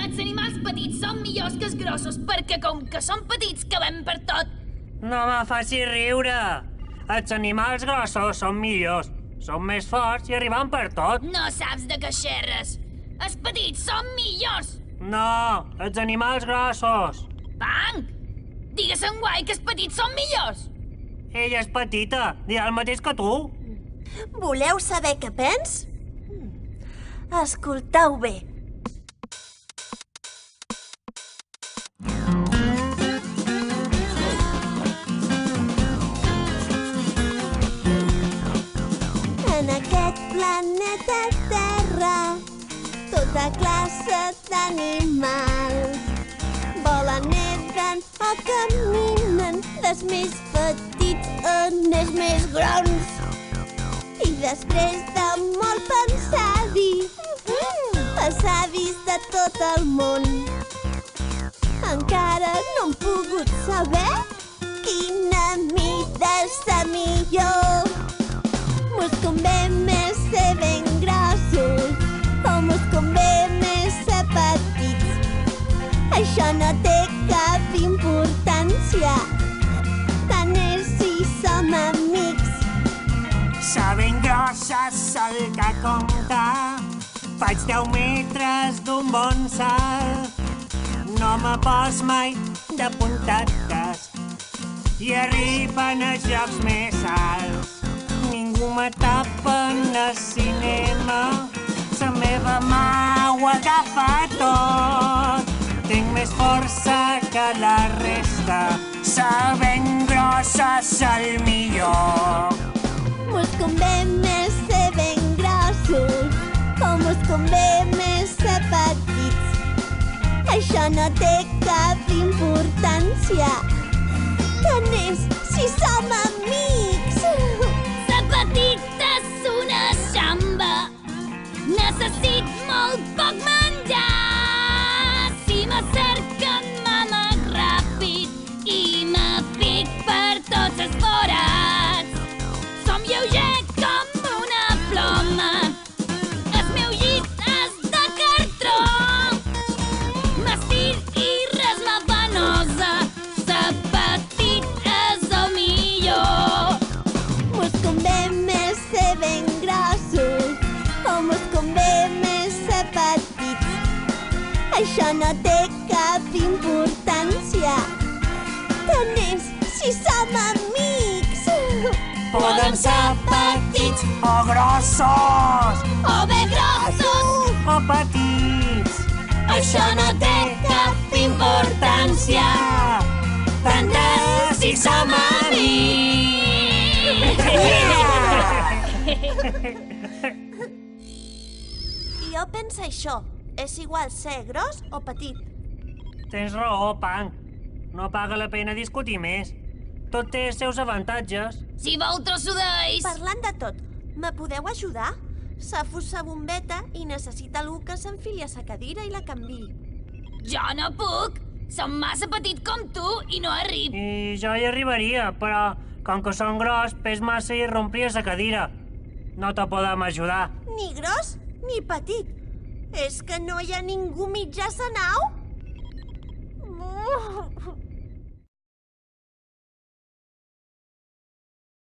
Els animals petits són millors que els grossos perquè com que són petits cabem per tot. No me facis riure. Els animals grossos són millors. Són més forts i arriben per tot. No saps de què xerres. Els petits són millors. No, els animals grossos. Pang! Digues-en guai que els petits són millors. Ella és petita, dirà el mateix que tu. Voleu saber què pens? Escolteu bé. En aquest planeta Terra, tota classe d'animals volen, neden o caminen, des més petits en els més grans. I després de molt pensar-hi, els avis de tot el món encara no han pogut saber quina mida és la millor. Mos convé més ser ben grossos o mos convé més ser petits. Això no té cap importància, tant és si som amics. Ser ben grossa és el que compta. Faig 10 metres d'un bon salt. No me pos mai de puntetes i arriben als llocs més alts. Ningú m'atapa en el cinema, la meva mà ho agafa tot. Tinc més força que la resta, ser ben grossa és el millor. Mos convé més ser ben grossos o mos convé més ser petits. Això no té cap importància, tant és si som amics. Ser petit és una xamba, necessit molt poc menjar. Si m'acerquen m'amac ràpid i m'apic per tots els forats. Som lleuger com una ploma, el meu llit és de cartró. M'estir i res me penosa, ser petit és el millor. Mos convé més ser ben grossos o mos convé més ser petits. Això no té cap importància, tant és si som amics. Podem ser petits o grossos, O bé grossos, o petits. això no té cap importància, tant és si som amics. Jo penso això, és igual ser gros o petit. Tens raó, Pang. No paga la pena discutir més. Tot té els seus avantatges. Si vol trossudeix. Parlant de tot, me podeu ajudar? S'ha fos la bombeta i necessita algú que s'enfili a la cadira i la canviï. Jo no puc. Som massa petit com tu i no arrib. I jo hi arribaria, però com que són gros, pes massa i rompries la cadira. No te podem ajudar. Ni gros ni petit. És que no hi ha ningú mitjà a la nau?